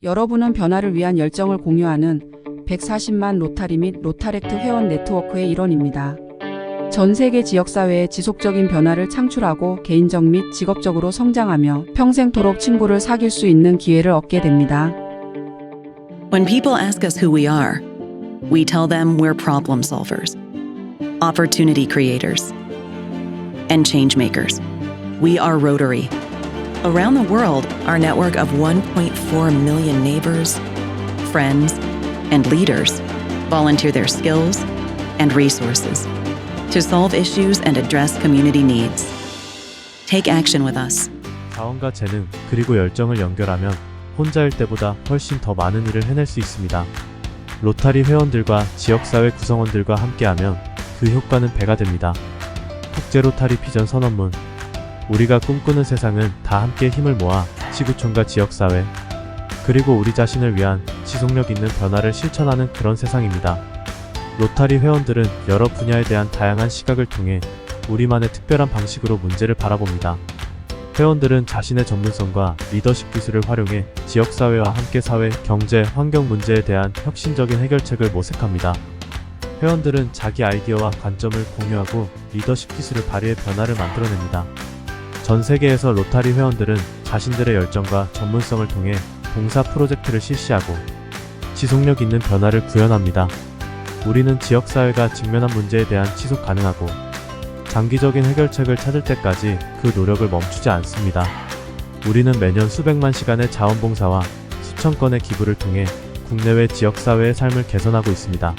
여러분은 변화를 위한 열정을 공유하는 140만 로타리 및 로타렉트 회원 네트워크의 일원입니다. 전 세계 지역사회에 지속적인 변화를 창출하고 개인적 및 직업적으로 성장하며 평생토록 친구를 사귈 수 있는 기회를 얻게 됩니다. When people ask us who we are, we tell them we're problem solvers, opportunity creators, and change makers. We are Rotary. Around the world, our network of 1.4 million neighbors, friends, and leaders volunteer their skills and resources to solve issues and address community needs. Take action with us. 자원과 재능, 그리고 열정을 연결하면 혼자일 때보다 훨씬 더 많은 일을 해낼 수 있습니다. 로타리 회원들과 지역사회 구성원들과 함께하면 그 효과는 배가 됩니다. 국제 로타리 비전 선언문. 우리가 꿈꾸는 세상은 다 함께 힘을 모아 지구촌과 지역사회, 그리고 우리 자신을 위한 지속력 있는 변화를 실천하는 그런 세상입니다. 로타리 회원들은 여러 분야에 대한 다양한 시각을 통해 우리만의 특별한 방식으로 문제를 바라봅니다. 회원들은 자신의 전문성과 리더십 기술을 활용해 지역사회와 함께 사회, 경제, 환경 문제에 대한 혁신적인 해결책을 모색합니다. 회원들은 자기 아이디어와 관점을 공유하고 리더십 기술을 발휘해 변화를 만들어냅니다. 전 세계에서 로타리 회원들은 자신들의 열정과 전문성을 통해 봉사 프로젝트를 실시하고 지속력 있는 변화를 구현합니다. 우리는 지역사회가 직면한 문제에 대한 지속 가능하고 장기적인 해결책을 찾을 때까지 그 노력을 멈추지 않습니다. 우리는 매년 수백만 시간의 자원봉사와 수천 건의 기부를 통해 국내외 지역사회의 삶을 개선하고 있습니다.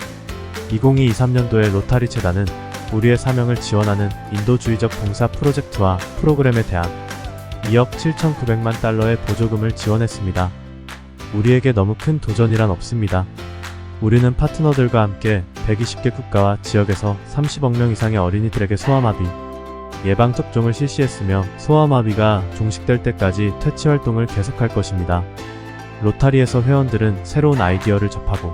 2023년도에 로타리 재단은 우리의 사명을 지원하는 인도주의적 봉사 프로젝트와 프로그램에 대한 2억 7,900만 달러의 보조금을 지원했습니다. 우리에게 너무 큰 도전이란 없습니다. 우리는 파트너들과 함께 120개 국가와 지역에서 30억 명 이상의 어린이들에게 소아마비 예방접종을 실시했으며 소아마비가 종식될 때까지 퇴치 활동을 계속할 것입니다. 로타리에서 회원들은 새로운 아이디어를 접하고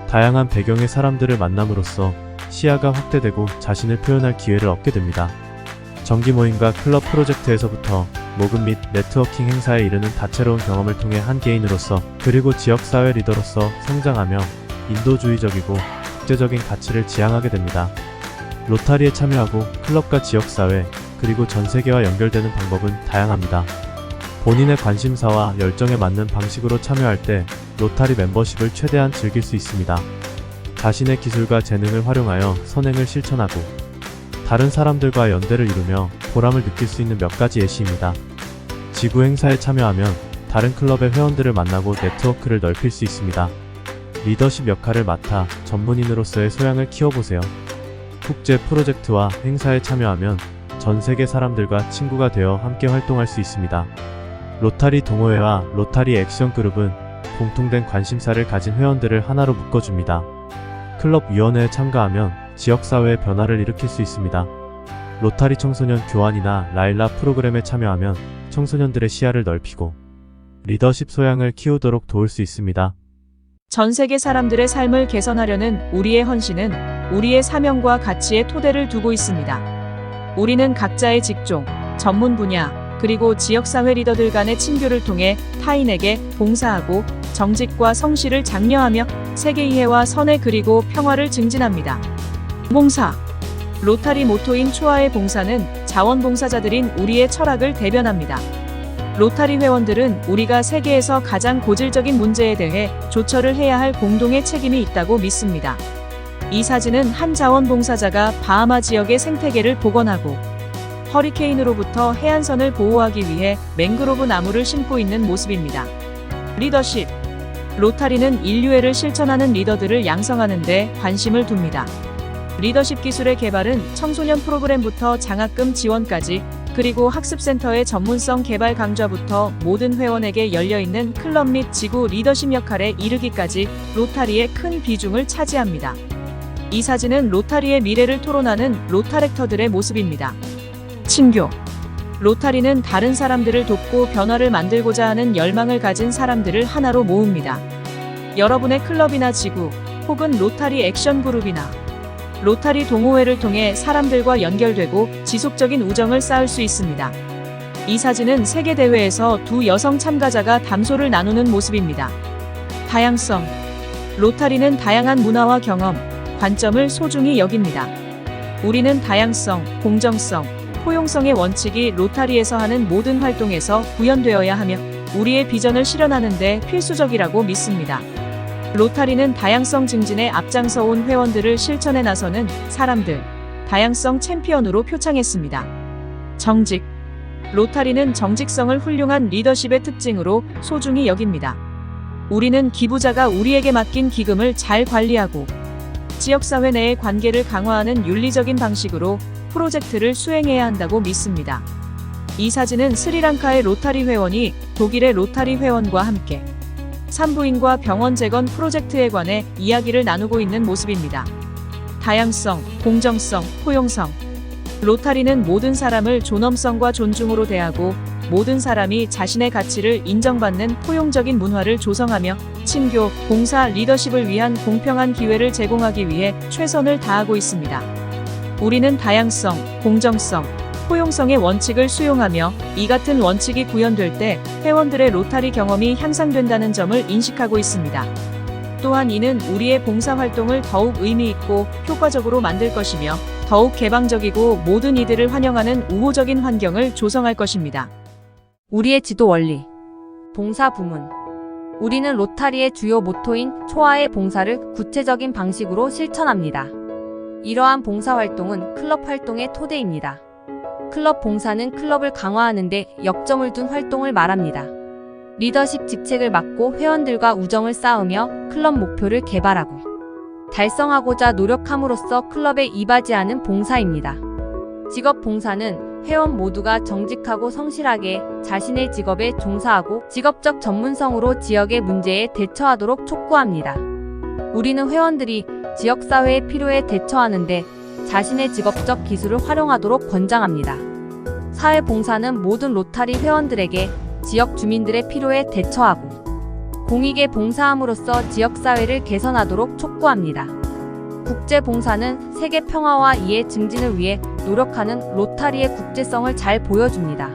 다양한 배경의 사람들을 만남으로써 시야가 확대되고 자신을 표현할 기회를 얻게 됩니다. 정기 모임과 클럽 프로젝트에서부터 모금 및 네트워킹 행사에 이르는 다채로운 경험을 통해 한 개인으로서 그리고 지역사회 리더로서 성장하며 인도주의적이고 국제적인 가치를 지향하게 됩니다. 로타리에 참여하고 클럽과 지역사회 그리고 전 세계와 연결되는 방법은 다양합니다. 본인의 관심사와 열정에 맞는 방식으로 참여할 때 로타리 멤버십을 최대한 즐길 수 있습니다. 자신의 기술과 재능을 활용하여 선행을 실천하고 다른 사람들과 연대를 이루며 보람을 느낄 수 있는 몇 가지 예시입니다. 지구 행사에 참여하면 다른 클럽의 회원들을 만나고 네트워크를 넓힐 수 있습니다. 리더십 역할을 맡아 전문인으로서의 소양을 키워보세요. 국제 프로젝트와 행사에 참여하면 전 세계 사람들과 친구가 되어 함께 활동할 수 있습니다. 로타리 동호회와 로타리 액션 그룹은 공통된 관심사를 가진 회원들을 하나로 묶어줍니다. 클럽 위원회에 참가하면 지역사회의 변화를 일으킬 수 있습니다. 로타리 청소년 교환이나 라일라 프로그램에 참여하면 청소년들의 시야를 넓히고 리더십 소양을 키우도록 도울 수 있습니다. 전 세계 사람들의 삶을 개선하려는 우리의 헌신은 우리의 사명과 가치에 토대를 두고 있습니다. 우리는 각자의 직종, 전문 분야, 그리고 지역사회 리더들 간의 친교를 통해 타인에게 봉사하고 정직과 성실을 장려하며 세계 이해와 선해 그리고 평화를 증진합니다. 봉사. 로타리 모토인 초아의 봉사는 자원봉사자들인 우리의 철학을 대변합니다. 로타리 회원들은 우리가 세계에서 가장 고질적인 문제에 대해 조처를 해야 할 공동의 책임이 있다고 믿습니다. 이 사진은 한 자원봉사자가 바하마 지역의 생태계를 복원하고 허리케인으로부터 해안선을 보호하기 위해 맹그로브 나무를 심고 있는 모습입니다. 리더십. 로타리는 인류애를 실천하는 리더들을 양성하는 데 관심을 둡니다. 리더십 기술의 개발은 청소년 프로그램부터 장학금 지원까지 그리고 학습센터의 전문성 개발 강좌부터 모든 회원에게 열려있는 클럽 및 지구 리더십 역할에 이르기까지 로타리의 큰 비중을 차지합니다. 이 사진은 로타리의 미래를 토론하는 로타렉터들의 모습입니다. 친교. 로타리는 다른 사람들을 돕고 변화를 만들고자 하는 열망을 가진 사람들을 하나로 모읍니다. 여러분의 클럽이나 지구, 혹은 로타리 액션 그룹이나 로타리 동호회를 통해 사람들과 연결되고 지속적인 우정을 쌓을 수 있습니다. 이 사진은 세계 대회에서 두 여성 참가자가 담소를 나누는 모습입니다. 다양성. 로타리는 다양한 문화와 경험, 관점을 소중히 여깁니다. 우리는 다양성, 공정성, 포용성의 원칙이 로타리에서 하는 모든 활동에서 구현되어야 하며 우리의 비전을 실현하는 데 필수적이라고 믿습니다. 로타리는 다양성 증진에 앞장서온 회원들을 실천에 나서는 사람들, 다양성 챔피언으로 표창했습니다. 정직. 로타리는 정직성을 훌륭한 리더십의 특징으로 소중히 여깁니다. 우리는 기부자가 우리에게 맡긴 기금을 잘 관리하고 지역사회 내의 관계를 강화하는 윤리적인 방식으로 프로젝트를 수행해야 한다고 믿습니다. 이 사진은 스리랑카의 로타리 회원이 독일의 로타리 회원과 함께 산부인과 병원 재건 프로젝트에 관해 이야기를 나누고 있는 모습입니다. 다양성, 공정성, 포용성. 로타리는 모든 사람을 존엄성과 존중으로 대하고 모든 사람이 자신의 가치를 인정받는 포용적인 문화를 조성하며 친교, 봉사, 리더십을 위한 공평한 기회를 제공하기 위해 최선을 다하고 있습니다. 우리는 다양성, 공정성, 포용성의 원칙을 수용하며 이 같은 원칙이 구현될 때 회원들의 로타리 경험이 향상된다는 점을 인식하고 있습니다. 또한 이는 우리의 봉사활동을 더욱 의미있고 효과적으로 만들 것이며 더욱 개방적이고 모든 이들을 환영하는 우호적인 환경을 조성할 것입니다. 우리의 지도 원리. 봉사 부문. 우리는 로타리의 주요 모토인 초아의 봉사를 구체적인 방식으로 실천합니다. 이러한 봉사활동은 클럽 활동의 토대입니다. 클럽 봉사는 클럽을 강화하는 데 역점을 둔 활동을 말합니다. 리더십 직책을 맡고 회원들과 우정을 쌓으며 클럽 목표를 개발하고 달성하고자 노력함으로써 클럽에 이바지하는 봉사입니다. 직업 봉사는 회원 모두가 정직하고 성실하게 자신의 직업에 종사하고 직업적 전문성으로 지역의 문제에 대처하도록 촉구합니다. 우리는 회원들이 지역사회의 필요에 대처하는데 자신의 직업적 기술을 활용하도록 권장합니다. 사회봉사는 모든 로타리 회원들에게 지역 주민들의 필요에 대처하고 공익에 봉사함으로써 지역사회를 개선하도록 촉구합니다. 국제봉사는 세계 평화와 이해 증진을 위해 노력하는 로타리의 국제성을 잘 보여줍니다.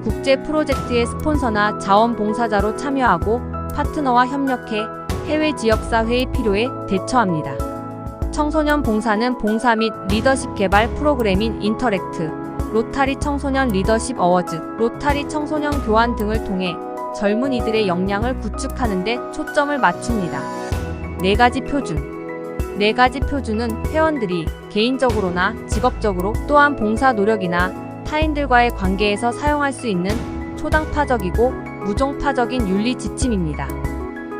국제 프로젝트의 스폰서나 자원봉사자로 참여하고 파트너와 협력해 해외 지역사회의 필요에 대처합니다. 청소년 봉사는 봉사 및 리더십 개발 프로그램인 인터랙트, 로타리 청소년 리더십 어워즈, 로타리 청소년 교환 등을 통해 젊은이들의 역량을 구축하는 데 초점을 맞춥니다. 4가지 표준. 4가지 표준은 회원들이 개인적으로나 직업적으로 또한 봉사 노력이나 타인들과의 관계에서 사용할 수 있는 초당파적이고 무종파적인 윤리 지침입니다.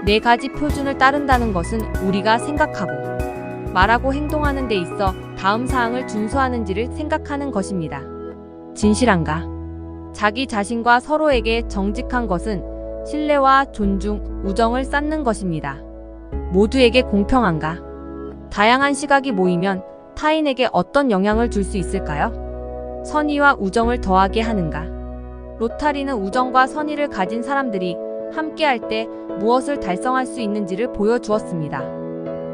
4가지 표준을 따른다는 것은 우리가 생각하고 말하고 행동하는 데 있어 다음 사항을 준수하는지를 생각하는 것입니다. 진실한가? 자기 자신과 서로에게 정직한 것은 신뢰와 존중, 우정을 쌓는 것입니다. 모두에게 공평한가? 다양한 시각이 모이면 타인에게 어떤 영향을 줄 수 있을까요? 선의와 우정을 더하게 하는가? 로타리는 우정과 선의를 가진 사람들이 함께할 때 무엇을 달성할 수 있는지를 보여주었습니다.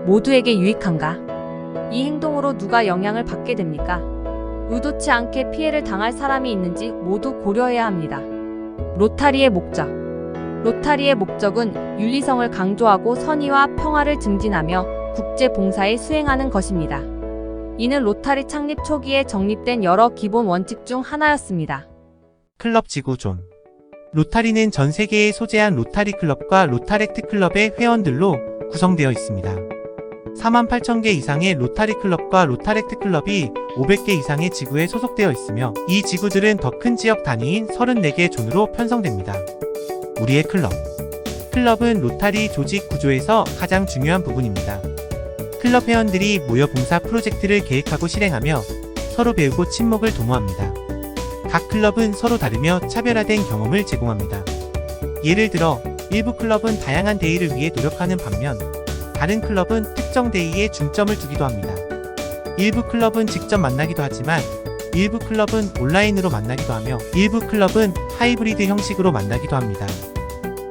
모두에게 유익한가? 이 행동으로 누가 영향을 받게 됩니까? 의도치 않게 피해를 당할 사람이 있는지 모두 고려해야 합니다. 로타리의 목적. 로타리의 목적은 윤리성을 강조하고 선의와 평화를 증진하며 국제 봉사에 수행하는 것입니다. 이는 로타리 창립 초기에 정립된 여러 기본 원칙 중 하나였습니다. 클럽 지구존. 로타리는 전 세계에 소재한 로타리 클럽과 로타렉트 클럽의 회원들로 구성되어 있습니다. 48,000개 이상의 로타리 클럽과 로타렉트 클럽이 500개 이상의 지구에 소속되어 있으며 이 지구들은 더 큰 지역 단위인 34개 존으로 편성됩니다. 우리의 클럽. 클럽은 로타리 조직 구조에서 가장 중요한 부분입니다. 클럽 회원들이 모여 봉사 프로젝트를 계획하고 실행하며 서로 배우고 친목을 도모합니다. 각 클럽은 서로 다르며 차별화된 경험을 제공합니다. 예를 들어 일부 클럽은 다양한 대의를 위해 노력하는 반면 다른 클럽은 특정 대의에 중점을 두기도 합니다. 일부 클럽은 직접 만나기도 하지만 일부 클럽은 온라인으로 만나기도 하며 일부 클럽은 하이브리드 형식으로 만나기도 합니다.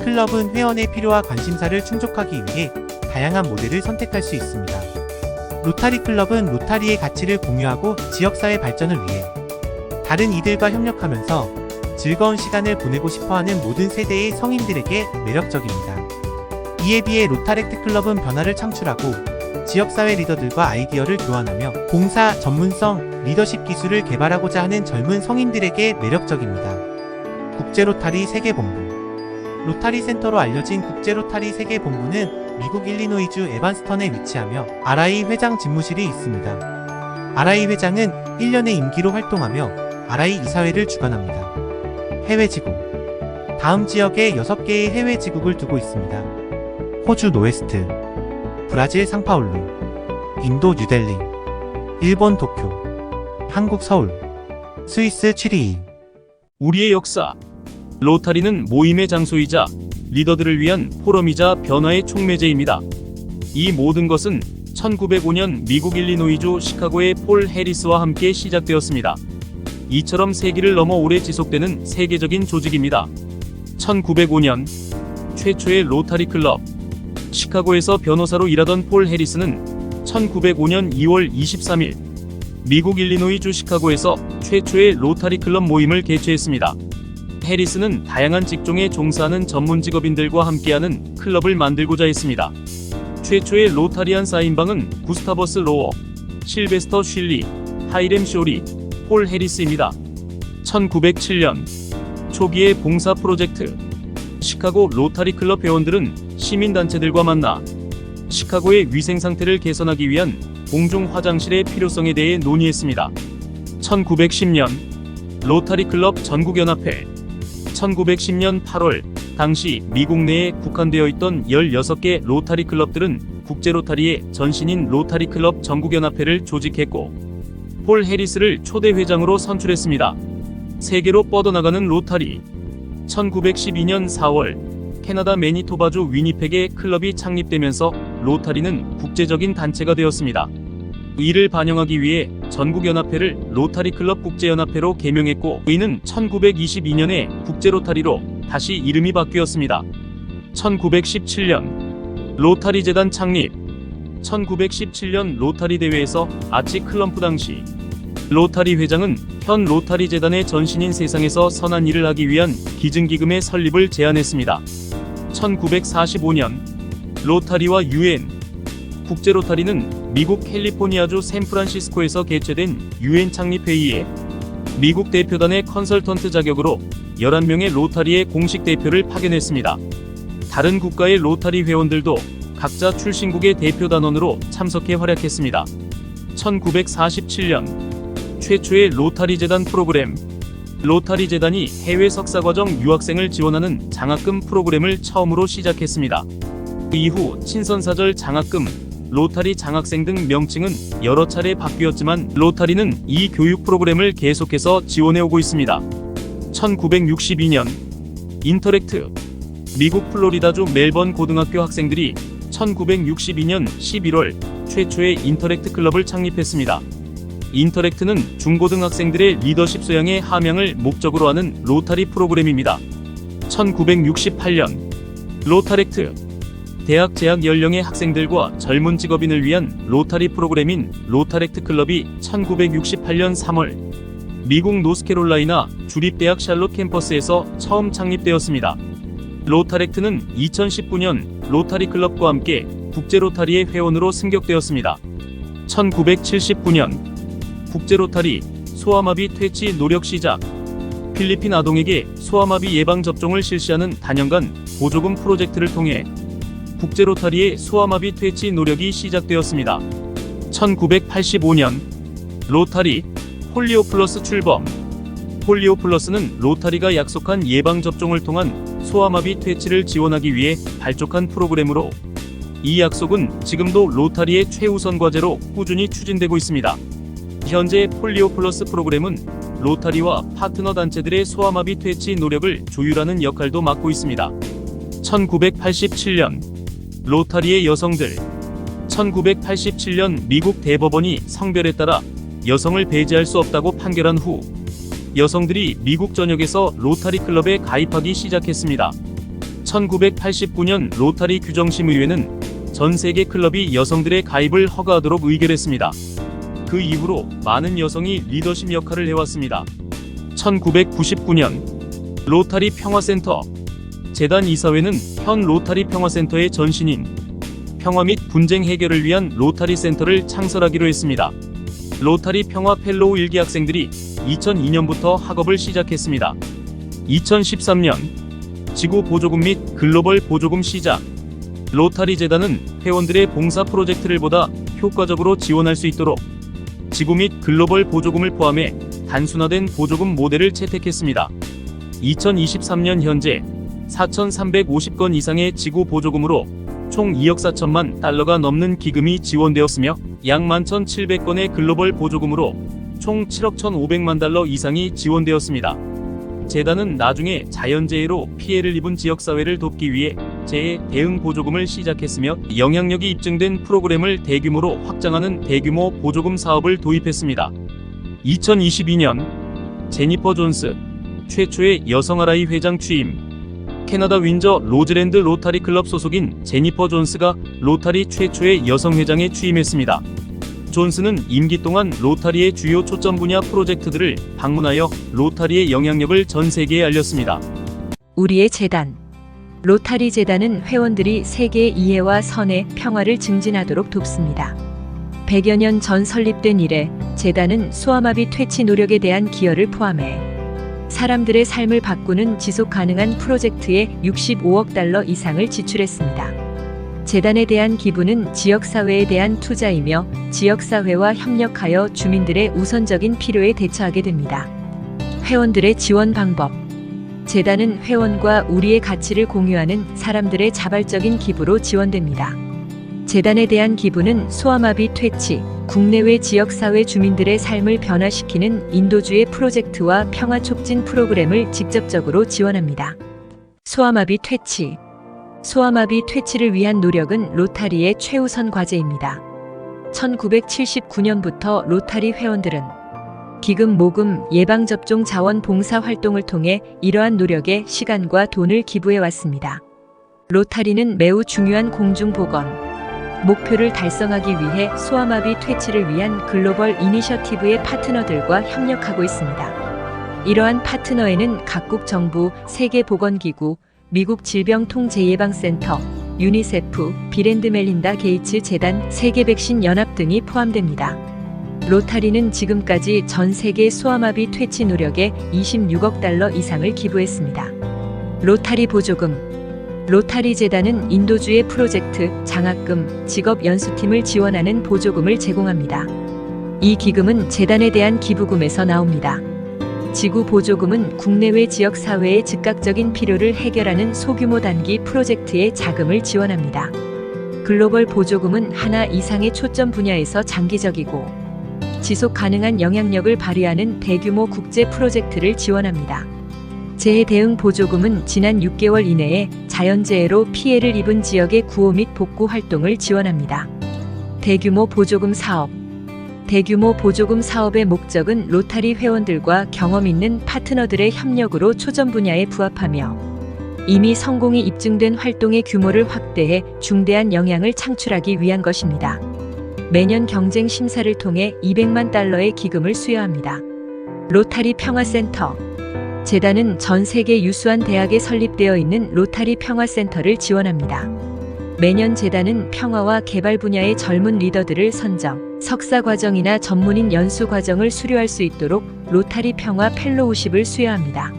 클럽은 회원의 필요와 관심사를 충족하기 위해 다양한 모델을 선택할 수 있습니다. 로타리 클럽은 로타리의 가치를 공유하고 지역사회 발전을 위해 다른 이들과 협력하면서 즐거운 시간을 보내고 싶어하는 모든 세대의 성인들에게 매력적입니다. 이에 비해 로타렉트 클럽은 변화를 창출하고 지역사회 리더들과 아이디어를 교환하며 봉사, 전문성, 리더십 기술을 개발하고자 하는 젊은 성인들에게 매력적입니다. 국제로타리 세계본부. 로타리 센터로 알려진 국제로타리 세계본부는 미국 일리노이주 에반스턴에 위치하며 RI 회장 집무실이 있습니다. RI 회장은 1년의 임기로 활동하며 RI 이사회를 주관합니다. 해외 지국. 다음 지역에 6개의 해외 지국을 두고 있습니다. 호주 노웨스트, 브라질 상파울루, 인도 뉴델리, 일본 도쿄, 한국 서울, 스위스 취리히. 우리의 역사. 로타리는 모임의 장소이자 리더들을 위한 포럼이자 변화의 촉매제입니다. 이 모든 것은 1905년 미국 일리노이주 시카고의 폴 해리스와 함께 시작되었습니다. 이처럼 세기를 넘어 오래 지속되는 세계적인 조직입니다. 1905년 최초의 로타리 클럽. 시카고에서 변호사로 일하던 폴 해리스는 1905년 2월 23일 미국 일리노이주 시카고에서 최초의 로타리 클럽 모임을 개최했습니다. 해리스는 다양한 직종에 종사하는 전문 직업인들과 함께하는 클럽을 만들고자 했습니다. 최초의 로타리안 사인방은 구스타버스 로어, 실베스터 쉴리, 하이렘 쇼리, 폴 해리스입니다. 1907년 초기의 봉사 프로젝트. 시카고 로타리 클럽 회원들은 시민단체들과 만나 시카고의 위생 상태를 개선하기 위한 공중 화장실의 필요성에 대해 논의했습니다. 1910년 로타리 클럽 전국연합회. 1910년 8월 당시 미국 내에 국한되어 있던 16개 로타리 클럽들은 국제로타리의 전신인 로타리 클럽 전국연합회를 조직했고 폴 해리스를 초대 회장으로 선출했습니다. 세계로 뻗어나가는 로타리. 1912년 4월 캐나다 매니토바주 위니펙의 클럽이 창립되면서 로타리는 국제적인 단체가 되었습니다. 이를 반영하기 위해 전국연합회를 로타리 클럽 국제연합회로 개명했고 이는 1922년에 국제로타리로 다시 이름이 바뀌었습니다. 1917년 로타리 재단 창립. 1917년 로타리 대회에서 아치 클럼프 당시 로타리 회장은 현 로타리 재단의 전신인 세상에서 선한 일을 하기 위한 기증기금의 설립을 제안했습니다. 1945년 로타리와 UN. 국제로타리는 미국 캘리포니아주 샌프란시스코에서 개최된 UN 창립회의에 미국 대표단의 컨설턴트 자격으로 11명의 로타리의 공식 대표를 파견했습니다. 다른 국가의 로타리 회원들도 각자 출신국의 대표단원으로 참석해 활약했습니다. 1947년 최초의 로타리 재단 프로그램. 로타리 재단이 해외 석사과정 유학생을 지원하는 장학금 프로그램을 처음으로 시작했습니다. 이후 친선사절 장학금, 로타리 장학생 등 명칭은 여러 차례 바뀌었지만 로타리는 이 교육 프로그램을 계속해서 지원해오고 있습니다. 1962년 인터랙트. 미국 플로리다주 멜번 고등학교 학생들이 1962년 11월 최초의 인터랙트 클럽을 창립했습니다. 인터랙트는 중고등학생들의 리더십 소양의 함양을 목적으로 하는 로타리 프로그램입니다. 1968년 로타렉트. 대학 재학 연령의 학생들과 젊은 직업인을 위한 로타리 프로그램인 로타렉트 클럽이 1968년 3월 미국 노스캐롤라이나 주립대학 샬롯 캠퍼스에서 처음 창립되었습니다. 로타렉트는 2019년 로타리 클럽과 함께 국제로타리의 회원으로 승격되었습니다. 1979년 국제로타리 소아마비 퇴치 노력 시작. 필리핀 아동에게 소아마비 예방 접종을 실시하는 단연간 보조금 프로젝트를 통해 국제로타리의 소아마비 퇴치 노력이 시작되었습니다. 1985년 로타리 폴리오 플러스 출범. 폴리오 플러스는 로타리가 약속한 예방 접종을 통한 소아마비 퇴치를 지원하기 위해 발족한 프로그램으로 이 약속은 지금도 로타리의 최우선 과제로 꾸준히 추진되고 있습니다. 현재 폴리오 플러스 프로그램은 로타리와 파트너 단체들의 소아마비 퇴치 노력을 조율하는 역할도 맡고 있습니다. 1987년 로타리의 여성들. 1987년 미국 대법원이 성별에 따라 여성을 배제할 수 없다고 판결한 후 여성들이 미국 전역에서 로타리 클럽에 가입하기 시작했습니다. 1989년 로타리 규정심의회는 전 세계 클럽이 여성들의 가입을 허가하도록 의결했습니다. 그 이후로 많은 여성이 리더십 역할을 해왔습니다. 1999년 로타리 평화센터. 재단 이사회는 현 로타리 평화센터의 전신인 평화 및 분쟁 해결을 위한 로타리 센터를 창설하기로 했습니다. 로타리 평화 펠로우 1기 학생들이 2002년부터 학업을 시작했습니다. 2013년 지구 보조금 및 글로벌 보조금 시작. 로타리 재단은 회원들의 봉사 프로젝트를 보다 효과적으로 지원할 수 있도록 지구 및 글로벌 보조금을 포함해 단순화된 보조금 모델을 채택했습니다. 2023년 현재 4,350건 이상의 지구 보조금으로 총 2억 4천만 달러가 넘는 기금이 지원되었으며 약 11,700건의 글로벌 보조금으로 총 7억 1,500만 달러 이상이 지원되었습니다. 재단은 나중에 자연재해로 피해를 입은 지역사회를 돕기 위해 재해 대응 보조금을 시작했으며 영향력이 입증된 프로그램을 대규모로 확장하는 대규모 보조금 사업을 도입했습니다. 2022년 제니퍼 존스 최초의 여성 RI 회장 취임. 캐나다 윈저 로즈랜드 로타리 클럽 소속인 제니퍼 존스가 로타리 최초의 여성 회장에 취임했습니다. 존스는 임기 동안 로타리의 주요 초점 분야 프로젝트들을 방문하여 로타리의 영향력을 전 세계에 알렸습니다. 우리의 재단. 로타리 재단은 회원들이 세계의 이해와 선의 평화를 증진하도록 돕습니다. 100여 년 전 설립된 이래 재단은 소아마비 퇴치 노력에 대한 기여를 포함해 사람들의 삶을 바꾸는 지속 가능한 프로젝트에 65억 달러 이상을 지출했습니다. 재단에 대한 기부는 지역사회에 대한 투자이며 지역사회와 협력하여 주민들의 우선적인 필요에 대처하게 됩니다. 회원들의 지원 방법. 재단은 회원과 우리의 가치를 공유하는 사람들의 자발적인 기부로 지원됩니다. 재단에 대한 기부는 소아마비 퇴치, 국내외 지역사회 주민들의 삶을 변화시키는 인도주의 프로젝트와 평화 촉진 프로그램을 직접적으로 지원합니다. 소아마비 퇴치. 소아마비 퇴치를 위한 노력은 로타리의 최우선 과제입니다. 1979년부터 로타리 회원들은 기금 모금, 예방접종 자원 봉사 활동을 통해 이러한 노력에 시간과 돈을 기부해 왔습니다. 로타리는 매우 중요한 공중보건 목표를 달성하기 위해 소아마비 퇴치를 위한 글로벌 이니셔티브의 파트너들과 협력하고 있습니다. 이러한 파트너에는 각국 정부, 세계보건기구, 미국 질병통제예방센터, 유니세프, 비랜드 멜린다 게이츠 재단, 세계백신연합 등이 포함됩니다. 로타리는 지금까지 전 세계 소아마비 퇴치 노력에 26억 달러 이상을 기부했습니다. 로타리 보조금. 로타리 재단은 인도주의 프로젝트, 장학금, 직업연수팀을 지원하는 보조금을 제공합니다. 이 기금은 재단에 대한 기부금에서 나옵니다. 지구 보조금은 국내외 지역사회의 즉각적인 필요를 해결하는 소규모 단기 프로젝트에 자금을 지원합니다. 글로벌 보조금은 하나 이상의 초점 분야에서 장기적이고 지속 가능한 영향력을 발휘하는 대규모 국제 프로젝트를 지원합니다. 재해 대응 보조금은 지난 6개월 이내에 자연재해로 피해를 입은 지역의 구호 및 복구 활동을 지원합니다. 대규모 보조금 사업. 대규모 보조금 사업의 목적은 로타리 회원들과 경험 있는 파트너들의 협력으로 초점 분야에 부합하며 이미 성공이 입증된 활동의 규모를 확대해 중대한 영향을 창출하기 위한 것입니다. 매년 경쟁 심사를 통해 200만 달러의 기금을 수여합니다. 로타리 평화센터. 재단은 전 세계 유수한 대학에 설립되어 있는 로타리 평화센터를 지원합니다. 매년 재단은 평화와 개발 분야의 젊은 리더들을 선정, 석사 과정이나 전문인 연수 과정을 수료할 수 있도록 로타리 평화 펠로우십을 수여합니다.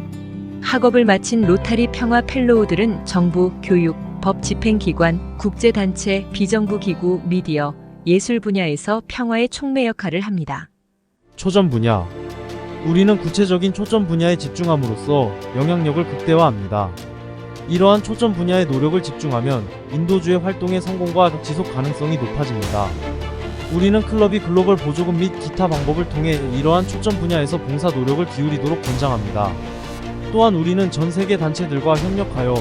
학업을 마친 로타리 평화 펠로우들은 정부, 교육, 법 집행기관, 국제단체, 비정부기구, 미디어, 예술 분야에서 평화의 촉매 역할을 합니다. 초점 분야. 우리는 구체적인 초점 분야에 집중함으로써 영향력을 극대화합니다. 이러한 초점 분야에 노력을 집중하면 인도주의 활동의 성공과 지속 가능성이 높아집니다. 우리는 클럽이 글로벌 보조금 및 기타 방법을 통해 이러한 초점 분야에서 봉사 노력을 기울이도록 권장합니다. 또한 우리는 전 세계 단체들과 협력하여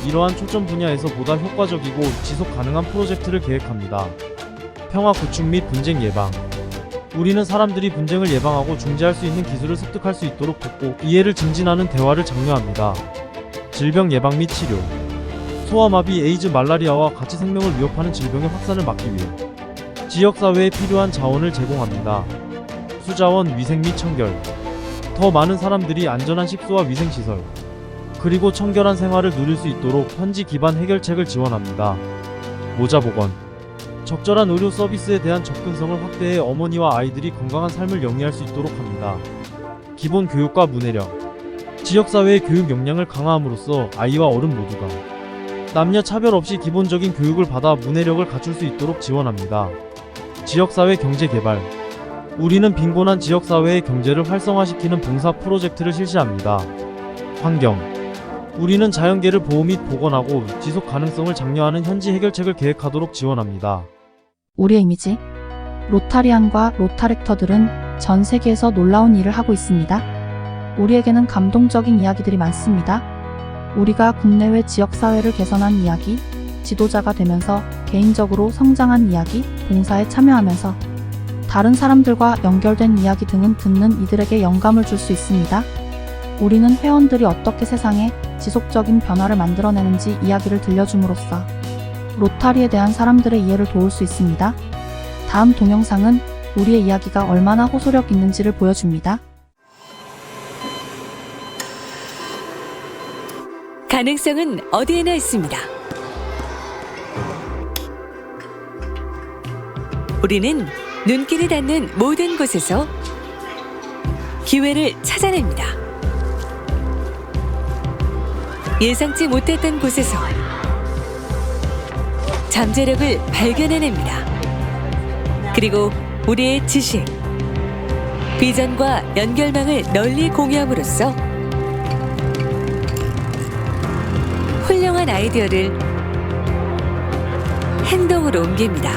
이러한 초점 분야에서 보다 효과적이고 지속 가능한 프로젝트를 계획합니다. 평화 구축 및 분쟁 예방. 우리는 사람들이 분쟁을 예방하고 중재할 수 있는 기술을 습득할 수 있도록 돕고 이해를 증진하는 대화를 장려합니다. 질병 예방 및 치료. 소아마비, 에이즈, 말라리아와 같이 생명을 위협하는 질병의 확산을 막기 위해 지역사회에 필요한 자원을 제공합니다. 수자원, 위생 및 청결. 더 많은 사람들이 안전한 식수와 위생시설, 그리고 청결한 생활을 누릴 수 있도록 현지 기반 해결책을 지원합니다. 모자 복원. 적절한 의료 서비스에 대한 접근성을 확대해 어머니와 아이들이 건강한 삶을 영위할 수 있도록 합니다. 기본 교육과 문해력. 지역사회의 교육 역량을 강화함으로써 아이와 어른 모두가 남녀 차별 없이 기본적인 교육을 받아 문해력을 갖출 수 있도록 지원합니다. 지역사회 경제개발. 우리는 빈곤한 지역사회의 경제를 활성화시키는 봉사 프로젝트를 실시합니다. 환경. 우리는 자연계를 보호 및 복원하고 지속 가능성을 장려하는 현지 해결책을 계획하도록 지원합니다. 우리의 이미지. 로타리안과 로타렉터들은 전 세계에서 놀라운 일을 하고 있습니다. 우리에게는 감동적인 이야기들이 많습니다. 우리가 국내외 지역사회를 개선한 이야기, 지도자가 되면서 개인적으로 성장한 이야기, 봉사에 참여하면서 다른 사람들과 연결된 이야기 등은 듣는 이들에게 영감을 줄 수 있습니다. 우리는 회원들이 어떻게 세상에 지속적인 변화를 만들어내는지 이야기를 들려줌으로써 로타리에 대한 사람들의 이해를 도울 수 있습니다. 다음 동영상은 우리의 이야기가 얼마나 호소력 있는지를 보여줍니다. 가능성은 어디에나 있습니다. 우리는 눈길이 닿는 모든 곳에서 기회를 찾아냅니다. 예상치 못했던 곳에서 잠재력을 발견해냅니다. 그리고 우리의 지식, 비전과 연결망을 널리 공유함으로써 훌륭한 아이디어를 행동으로 옮깁니다.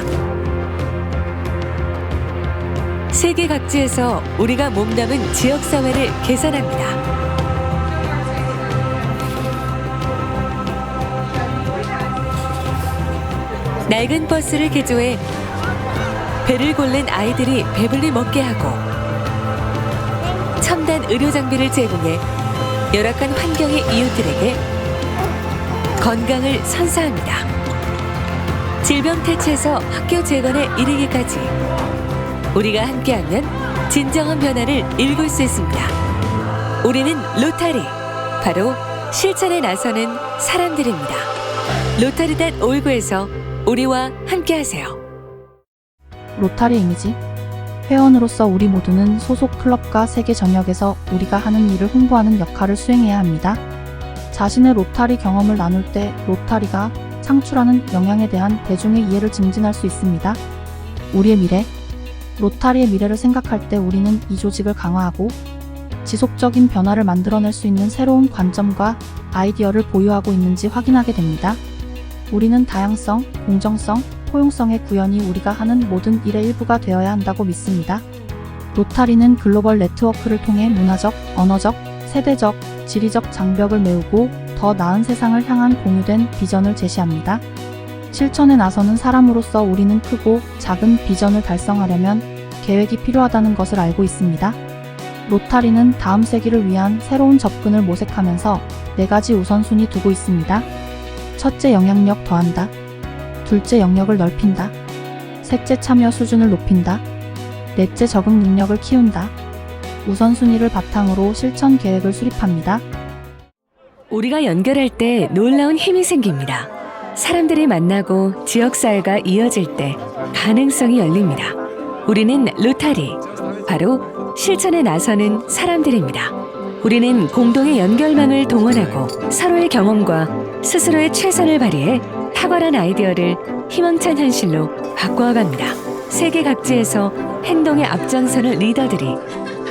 세계 각지에서 우리가 몸담은 지역사회를 개선합니다. 낡은 버스를 개조해 배를 고른 아이들이 배불리 먹게 하고 첨단 의료 장비를 제공해 열악한 환경의 이웃들에게 건강을 선사합니다. 질병 퇴치에서 학교 재건에 이르기까지 우리가 함께하면 진정한 변화를 일굴 수 있습니다. 우리는 로타리, 바로 실천에 나서는 사람들입니다. 로타리.org에서 우리와 함께하세요. 로타리 이미지. 회원으로서 우리 모두는 소속 클럽과 세계 전역에서 우리가 하는 일을 홍보하는 역할을 수행해야 합니다. 자신의 로타리 경험을 나눌 때 로타리가 창출하는 영향에 대한 대중의 이해를 증진할 수 있습니다. 우리의 미래. 로타리의 미래를 생각할 때 우리는 이 조직을 강화하고 지속적인 변화를 만들어낼 수 있는 새로운 관점과 아이디어를 보유하고 있는지 확인하게 됩니다. 우리는 다양성, 공정성, 포용성의 구현이 우리가 하는 모든 일의 일부가 되어야 한다고 믿습니다. 로타리는 글로벌 네트워크를 통해 문화적, 언어적, 세대적, 지리적 장벽을 메우고 더 나은 세상을 향한 공유된 비전을 제시합니다. 실천에 나서는 사람으로서 우리는 크고 작은 비전을 달성하려면 계획이 필요하다는 것을 알고 있습니다. 로타리는 다음 세기를 위한 새로운 접근을 모색하면서 4가지 우선순위 두고 있습니다. 첫째, 영향력 더한다. 둘째, 영역을 넓힌다. 셋째, 참여 수준을 높인다. 넷째, 적응 능력을 키운다. 우선순위를 바탕으로 실천 계획을 수립합니다. 우리가 연결할 때 놀라운 힘이 생깁니다. 사람들이 만나고 지역사회가 이어질 때 가능성이 열립니다. 우리는 로타리, 바로 실천에 나서는 사람들입니다. 우리는 공동의 연결망을 동원하고 서로의 경험과 스스로의 최선을 발휘해 탁월한 아이디어를 희망찬 현실로 바꾸어갑니다. 세계 각지에서 행동의 앞장서는 리더들이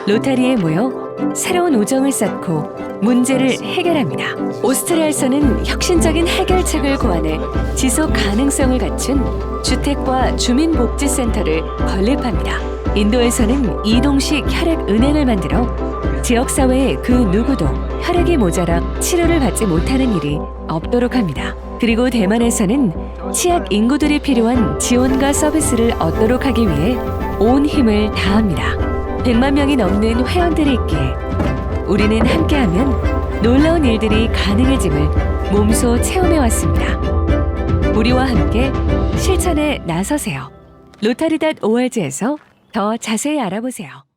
로타리에 모여 새로운 우정을 쌓고 문제를 해결합니다. 오스트리아에서는 혁신적인 해결책을 고안해 지속 가능성을 갖춘 주택과 주민복지센터를 건립합니다. 인도에서는 이동식 혈액은행을 만들어 지역사회의 그 누구도 혈액이 모자라 치료를 받지 못하는 일이 없도록 합니다. 그리고 대만에서는 취약 인구들이 필요한 지원과 서비스를 얻도록 하기 위해 온 힘을 다합니다. 100만 명이 넘는 회원들이 있기에 우리는 함께하면 놀라운 일들이 가능해짐을 몸소 체험해왔습니다. 우리와 함께 실천에 나서세요. 로타리.org에서 더 자세히 알아보세요.